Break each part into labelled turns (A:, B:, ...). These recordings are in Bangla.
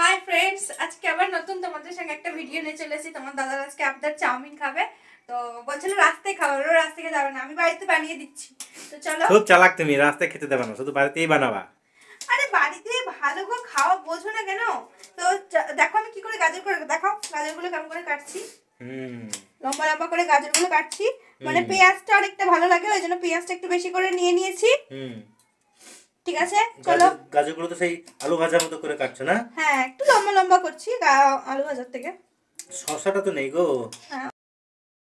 A: হাই ফ্রেন্ডস, আজকে আবার নতুন তোমাদের সঙ্গে একটা ভিডিও নিয়ে চলে এসেছি। তোমার দাদার আজকে আপনার চাউমিন খাবে, তো বলছিল রাস্তায় খাবে, ও রাস্তায় যাবে না, আমি বাড়িতে বানিয়ে দিচ্ছি। তো চলো।
B: খুব চালাক তুমি, রাস্তায় খেতে দেবে না, শুধু বাড়িতেই বানাবা।
A: আরে বাড়িতে ভালো করে খাওয়া বোঝো না কেন? তো দেখো আমি কি করে গাজর করে, দেখো গাজরগুলো কেমন করে কাটছি। লম্বা লম্বা করে গাজরগুলো কাটছি, মানে পেঁয়াজটা অনেকটা ভালো লাগে, ওই জন্য পেঁয়াজটা একটু বেশি করে নিয়ে নিয়েছি। ঠিক আছে, চলো।
B: গাজরগুলো তো সেই আলু ভাজার মতো করে কাটছো না?
A: হ্যাঁ, একটু লম্বা লম্বা করছি আলু ভাজার থেকে।
B: শসাটা তো নেই গো।
A: হ্যাঁ,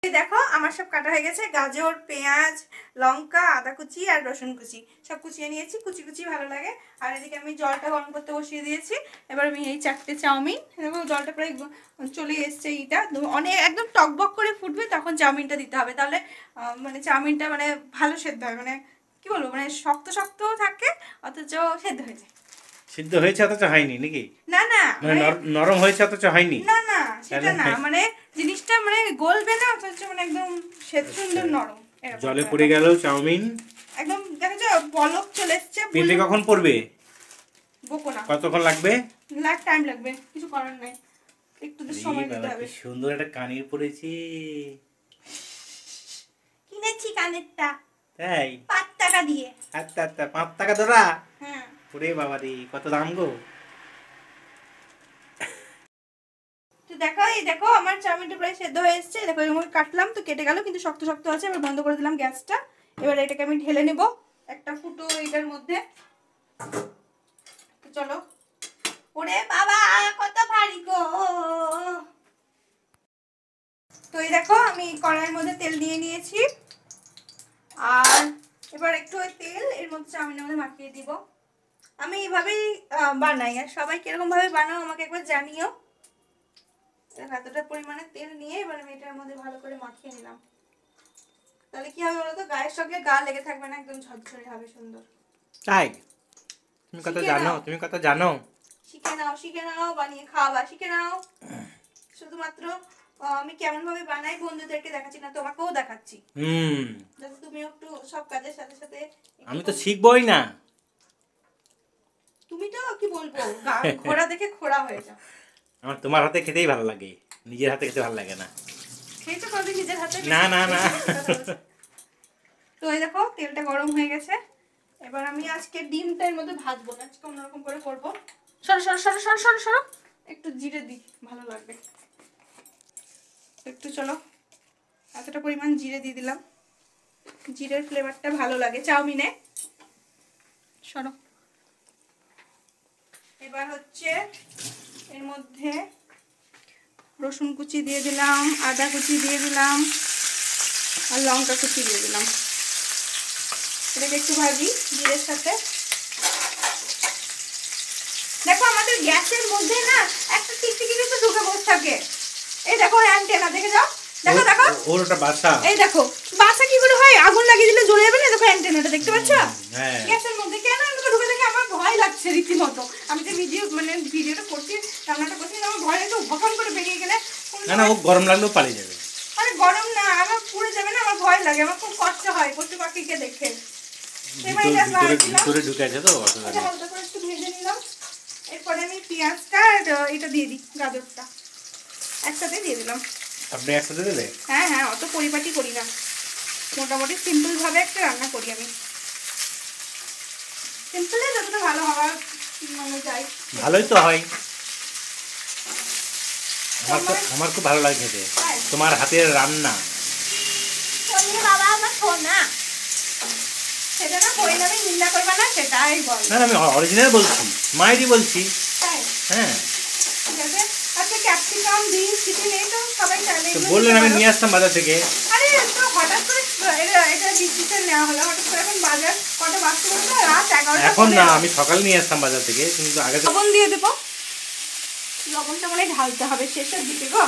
A: দেখো আমার সব কাটা হয়ে গেছে, গাজর, পেঁয়াজ, লঙ্কা, আদা কুচি আর রসুন কুচি সব কুচিয়ে নিয়েছি, কুচি কুচি ভালো লাগে। আর এদিকে আমি জলটা গরম করতে বসিয়ে দিয়েছি। এবার আমি এই 4টে চাউমিন, দেখো জলটা প্রায় চলে এসছে, এইটা অনেক একদম টকবক করে ফুটবে, তখন চাউমিনটা দিতে হবে, তাহলে মানে চাউমিনটা মানে ভালো সেদ্ধ হয়, মানে কি বলবো, মানে শক্ত শক্তও থাকে অথচ সেদ্ধ হয়ে যায়।
B: সিদ্ধ হয়েছে অথচ হয়নি নাকি?
A: না না,
B: মানে নরম হয়েছে অথচ হয়নি।
A: না না, সেটা না, মানে জিনিসটা মানে গলবে না অথচ মানে একদম সুন্দর নরম।
B: জলে পড়ে গেল চাউমিন,
A: একদম দেখা যায় বলক চলে এসছে।
B: পেটে কখন পড়বে?
A: বকো না,
B: কতক্ষণ লাগবে?
A: টাইম লাগবে, কিছু করার নাই, একটু তো সময় দিতে হবে।
B: কি সুন্দর একটা কানের পড়েছি,
A: কিনেছি কানেরটা,
B: তাই
A: 5 টাকা দিয়ে।
B: আচ্ছা আচ্ছা, 5 টাকা ধরা?
A: হ্যাঁ।
B: ওরে বাবা রে, কত দাম গো।
A: তো দেখো, এই দেখো আমার চাউমিনটা প্রায় সেদ্ধ হয়ে এসেছে, দেখো এরকম কাটলাম তো কেটে গেল, কিন্তু শক্ত শক্ত আছে। এবার বন্ধ করে দিলাম গ্যাসটা। এবার এটাকে আমি ঢেলে নেব একটা ফুটো এটার মধ্যে। তো চলো। ওরে বাবা, কত ভারী গো। তো এই দেখো আমি কড়াইয়ের মধ্যে তেল দিয়ে নিয়েছি, আর এবার একটু ওই তেল এর মধ্যে চাউমিনের মধ্যে মাখিয়ে দিব। আমি এইভাবেই বানাই, আর সবাই কিরকম ভাবে বানাও আমাকে একবার জানিও। এতটা পরিমাণে তেল নিয়ে এবার আমি এটার মধ্যে ভালো করে মাখিয়ে নিলাম, তাহলে কি হবে বলো তো, গায়ের সঙ্গে গা লেগে থাকবে না, একদম ঝরঝরে হবে, সুন্দর।
B: তাই? তুমি কত জানো, তুমি কত জানো।
A: শিখে নাও, বানিয়ে খাওয়া শিখে নাও। শুধুমাত্র আমি কেমন ভাবে বানাই বন্ধুদেরকে দেখাচ্ছি না, তোমাকেও দেখাচ্ছি, যাতে তুমি একটু সব কাজের সাথে সাথে।
B: আমি তো শিখবই না।
A: তুমি তো কি বলবো, ঘোড়া দেখে খোড়া হয়ে যাও।
B: আমার তোমার হাতে খেতেই ভালো লাগে, নিজের হাতে খেতে ভালো লাগে না।
A: খেয়েছো কোনদিন নিজের হাতে?
B: না না না।
A: তো এই দেখো তেলটা গরম হয়ে গেছে, এবার আমি আজকে ডিমটা এর মধ্যে ভাজবো না, আজকে অন্যরকম করে করবো। সরো সরো সরো সরো সরো সরো, একটু জিরে দিই, ভালো লাগবে একটু। চলো, এতটা পরিমাণ জিরে দিয়ে দিলাম, জিরের ফ্লেভারটা ভালো লাগে চাউমিনে। সরো। এবার হচ্ছে এর মধ্যে রসুন কুচি দিয়ে দিলাম, আদা কুচি দিয়ে দিলাম, আর লঙ্কা কুচি দিয়ে দিলাম। এটাকে একটু ভাজি জিরের সাথে। দেখো আমাদের গ্যাসের মধ্যে না একটা টিকটিকি তো ঢুকে বসে থাকে, এই দেখো অ্যান্টেনা, দেখে যাও, দেখো দেখো
B: ওর ওটা বাসা।
A: এই দেখো বাসা কি করে হয়, আগুন লাগিয়ে দিলে জ্বলে যাবে না, দেখো অ্যান্টেনাটা দেখতে পাচ্ছো?
B: হ্যাঁ,
A: গ্যাসের মধ্যে কেন আমাকে ঢুকে দেখে আমার ভয় লাগছে রীতিমতো। আমি যে ভিডিওটা করছি, রান্নাটা করছি, আমার ভয় একটু ভকাম করে বেরিয়ে গেলে।
B: না না, ও গরম লাগলেও পালিয়ে যাবে।
A: আরে গরম না, আমার পুড়ে যাবে না, আমার ভয় লাগে, আমার খুব কষ্ট হয় পশু পাখিকে দেখে।
B: ভিতরে ঢুকে আছে তো,
A: হালকা করে একটু ভেজে নিলাম। এরপরে আমি পেঁয়াজটা এটা দিয়ে দিই, গাজরটা একসাথে দিয়ে দিলাম।
B: আপনি একসাথে দিলে?
A: হ্যাঁ হ্যাঁ, অত পরিপাটি করি না, মোটামুটি সিম্পল ভাবে একটা রান্না করি আমি। সিম্পলে যতটা ভালো হওয়ার মানে যাই,
B: ভালোই তো হয়। আমার খুব ভালো লাগে খেতে তোমার হাতের রান্না।
A: বাবা আমার সোনা, সেটা না কই না, আমি নিন্দা করবে না, সেটাই বল।
B: না আমি অরিজিনাল বলছি, মাইরি বলছি। হ্যাঁ
A: ঠিক আছে। আচ্ছা ক্যাপসিকাম, বিনস কিছু নেই তো? সবাই চাইলে
B: তো বললেন, আমি নিয়ে আসতাম বাজার থেকে।
A: আরে তো হঠাৎ করে এটা ডিসিশন নেওয়া হলো, হঠাৎ করে এখন বাজার কটা বাজতে বলতো, রাত 11টা।
B: এখন না, আমি সকালে নিয়ে আসতাম বাজার থেকে, কিন্তু আগে
A: লবণ দিয়ে দেবো, লবণটা মানে ঢালতে হবে শেষের দিকে গো।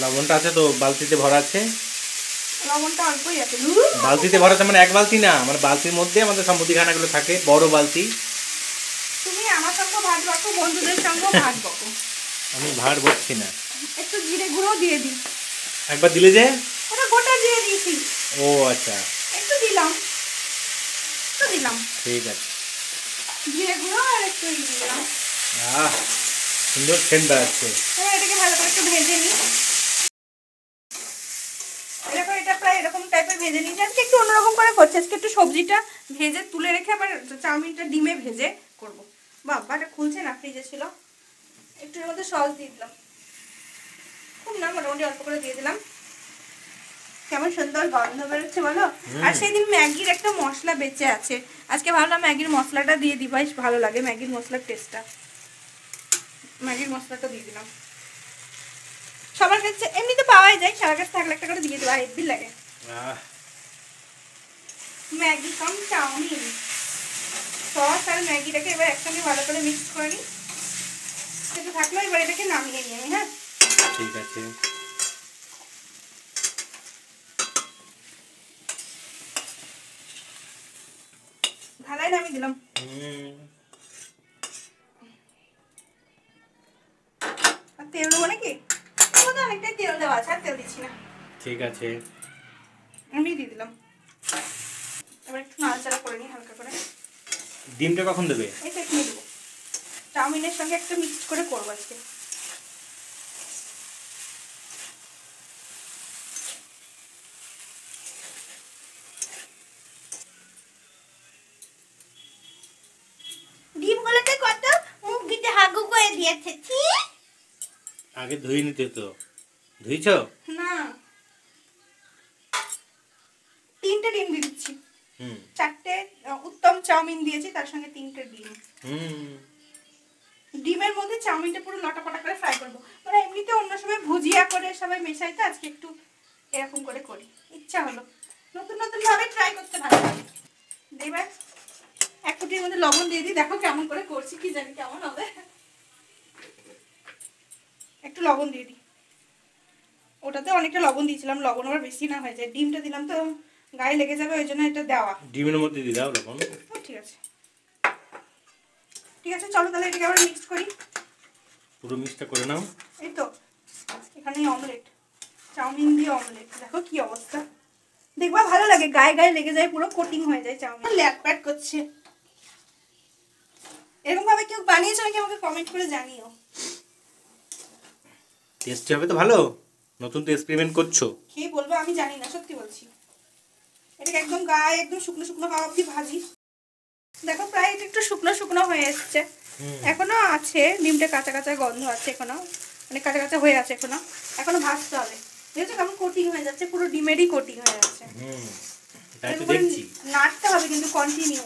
B: লবণটা আছে তো, বালতিতে ভরা আছে।
A: লবণটা অল্পই আছে,
B: বালতিতে ভরা আছে, মানে এক বালতি না, মানে বালতির মধ্যে আমাদের সম্পত্তি খানাগুলো থাকে, বড় বালতি।
A: তুমি আমার সঙ্গে ভাত বকো, বন্ধুদের সঙ্গে ভাত বকো,
B: আমি ভাত বকছি না।
A: একটু জিরে গুঁড়ো দিয়ে দিই।
B: একবার দিলে যে?
A: ওটা গোটা দিয়ে দিয়েছি।
B: ও আচ্ছা,
A: একটু দিলাম,
B: ঠিক আছে।
A: জিরে গুঁড়ো আর একটু দিলাম।
B: সুন্দর সেন্ট বেড়াচ্ছে।
A: এবার এটাকে ভালো করে একটু ভেজে নিই। এরকম এটা প্রায় এরকম টাইপের ভেজে নিয়েছি। আজকে একটু অন্যরকম করে করছি, আজকে একটু সবজিটা ভেজে তুলে রেখে আবার চাউমিনটা ডিমে ভেজে করবো। বাবা এটা খুলছে না, ফ্রিজে ছিল। একটু এর মধ্যে সস দিয়ে দিলাম, খুব না মোটামুটি অল্প করে দিয়ে দিলাম। কেমন সুন্দর গন্ধ বেরোচ্ছে বলো। আর সেদিন ম্যাগির একটা মশলা বেঁচে আছে, আজকে ভাবলাম ম্যাগির মশলাটা দিয়ে দিই, বেশ ভালো লাগে ম্যাগির মশলার টেস্টটা। ম্যাগির মশলাটা দিয়ে দিলাম। সবার কাছে এমনিতে পাওয়াই যায়, সবার কাছে থাকলে একটা করে দিয়ে দেবো, হেভি লাগে। ম্যাগি কাম চাউমিন, সস আর ম্যাগিটাকে এবার একসঙ্গে ভালো করে মিক্স করে নিই। সেটা থাকলো, এবার এটাকে নামিয়ে নিই আমি। হ্যাঁ
B: ঠিক আছে।
A: ঢালাই নামিয়ে দিলাম। আর তেল দেবো নাকি? অনেকটাই তেল দেওয়া আছে, আর তেল দিচ্ছি না।
B: ঠিক আছে,
A: আমি দিয়ে দিলাম। এবার একটু নাড়াচাড়া করে নিই হালকা করে।
B: ডিমটা কখন দেবে?
A: এই তো এখানে দেবো, চাউমিনের সঙ্গে একটা মিক্স করে করবো আজকে। ডিমগুলোতে কত মুখ দিতে হাগু করে দিয়েছে।
B: আগে ধুয়ে নিতে তো, ধুইছো?
A: না, 3টে ডিম দিয়ে দিচ্ছি। 4টে উত্তম চাউমিন দিয়েছি, তার সঙ্গে 3টে ডিম। ডিমের মধ্যে চাউমিনটা পুরো লটাপটা করে ফ্রাই করবো। মানে এমনিতে অন্য সময় ভুজিয়া করে সবাই মেশাই, তো আজকে একটু এরকম করে করি, ইচ্ছা হলো। নতুন নতুন ভাবে ট্রাই করতে ভালো লাগে। এবার এক ফুটির মধ্যে লবণ দিয়ে দিই, দেখো কেমন করে করছি, কি জানি কেমন হবে। একটু লবণ দিয়ে দিই। ওটাতে অনেকটা লবণ দিয়েছিলাম, লবণ আবার বেশি না হয়ে যায়, ডিমটা দিলাম তো গায়ে লেগে যাবে, ওই জন্য এটা দেওয়া।
B: ডিমের মধ্যে দিয়ে দাও লবণ।
A: ঠিক আছে, ঠিক আছে, চলো তাহলে এটাকে আবার মিক্স করি।
B: পুরো মিক্সটা করে নাও।
A: এই তো এখানে অমলেট, চাউমিন দিয়ে অমলেট, দেখো কি অবস্থা। দেখবা ভালো লাগে, গায়ে গায়ে লেগে যায়, পুরো কোটিং হয়ে যায় চাউমিন। ল্যাটপ্যাট করছে। এরকম ভাবে কেউ বানিয়েছো নাকি আমাকে কমেন্ট করে জানিও।
B: টেস্টি হবে তো ভালো, নতুন তো এক্সপেরিমেন্ট করছো।
A: খেয়ে বলবো, আমি জানি না, সত্যি বলছি। এটাকে একদম গায়ে একদম শুকনো শুকনো হওয়া অব্দি ভাজি। দেখো প্রায় এটা একটু শুকনো শুকনো হয়ে এসছে, এখনো আছে ডিমটা কাঁচা কাঁচা গন্ধ আছে এখনো, মানে কাঁচা কাঁচা হয়ে আছে এখনো, এখনো ভাজতে হবে। দেখছো কেমন কোটিং হয়ে যাচ্ছে, পুরো ডিমেরই কোটিং হয়ে যাচ্ছে।
B: তাই তো দেখছি।
A: নাড়তে হবে কিন্তু কন্টিনিউ,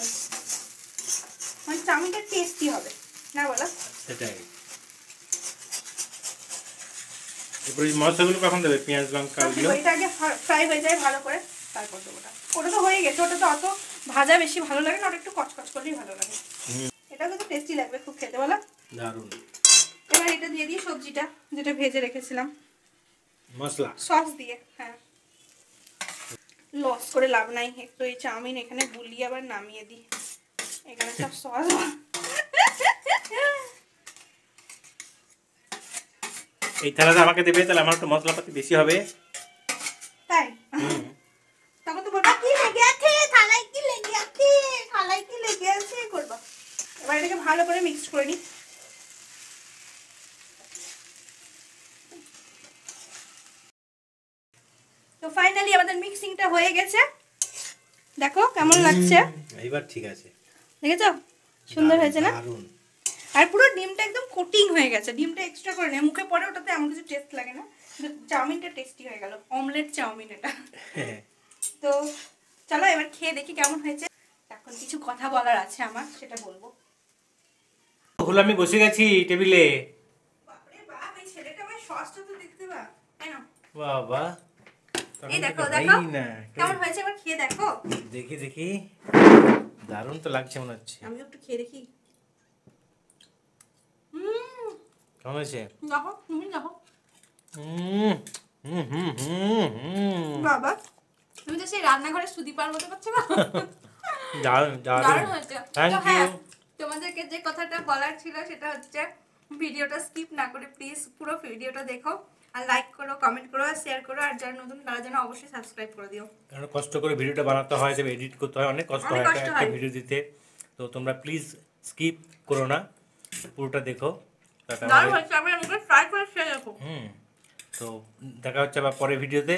A: মানে চাউমিনটা টেস্টি হবে না, বলো?
B: সেটাই। এরপরে মশলাগুলো কখন দেবে? পেঁয়াজ লঙ্কা ওগুলো
A: এটা আগে ফ্রাই হয়ে যায় ভালো করে, তারপর দেবো। ওটা তো হয়ে গেছে, ওটা তো অত ভাজা বেশি ভালো লাগে না, ওটা একটু কচকচ করলেই ভালো লাগে। এটাও কিন্তু টেস্টি লাগবে খুব খেতে, বলো?
B: দারুণ।
A: এবার এটা দিয়ে দিই সবজিটা যেটা ভেজে রেখেছিলাম
B: মশলা
A: সস দিয়ে। হ্যাঁ, লস করে লাভ নাই, একটু এই চাউমিন এখানে বুলিয়ে আবার নামিয়ে দিই, এখানে সব সস।
B: এই থালাটা আমাকে দেবে, তাহলে আমার একটু মশলাপাতি বেশি হবে।
A: তাই তখন তো বলবা কি লেগে আছে থালায়, কি লেগে আছে থালায়, কি লেগে আছে করবা। এবার এটাকে ভালো করে মিক্স করে নিই। তো ফাইনালি আমাদের মিক্সিংটা হয়ে গেছে, দেখো কেমন লাগছে।
B: এবার ঠিক আছে,
A: দেখেছো সুন্দর হয়েছে না?
B: দারুণ।
A: আর পুরো ডিমটা একদম কোটিং হয়ে গেছে, ডিমটা এক্সট্রা করে নেই, মুখে পড়ে ওটাতে এমন কিছু টেস্ট লাগে না, কিন্তু চাউমিনটা টেস্টি হয়ে গেল, অমলেট চাউমিন এটা। তো চলো এবার খেয়ে দেখি কেমন হয়েছে। এখন কিছু কথা বলার আছে আমার, সেটা বলবো।
B: হলো আমি বসে গেছি টেবিলে।
A: বাপরে বাপ, এই ছেলেটা ভাই সসটা তো দেখতে বা, তাই না?
B: বাবা
A: এই দেখো দেখো কেমন হয়েছে, এবার খেয়ে দেখো।
B: দেখি দেখি, দারুণ তো লাগছে মনে হচ্ছে।
A: আমি একটু খেয়ে দেখি।
B: কেমন হয়েছে?
A: দেখো তুমি দেখো।
B: হুম হুম হুম হুম
A: বাবা তুমি তো সেই রান্নাঘরে সুদীপার মতো করছো না।
B: দারুণ
A: দারুণ
B: দারুণ।
A: হয়েছে।
B: থ্যাংক
A: তো
B: ইউ।
A: হ্যাঁ, তোমাদেরকে যে কথাটা বলার ছিল সেটা হচ্ছে ভিডিওটা স্কিপ না করে প্লিজ পুরো ভিডিওটা দেখো, আর লাইক করো, কমেন্ট করো, আর শেয়ার করো, আর যারা নতুন তারা যেন অবশ্যই সাবস্ক্রাইব করে দিও।
B: কারণ কষ্ট করে ভিডিওটা বানাতে হয়, তবে এডিট করতে হয়, অনেক কষ্ট হয় একটা ভিডিও দিতে। তো তোমরা প্লিজ স্কিপ করো না, পুরোটা দেখো। টাটা
A: দারুণ হয়েছে, আমি আমাকে ট্রাই করে খেয়ে দেখো।
B: তো দেখা হচ্ছে আবার পরের ভিডিওতে।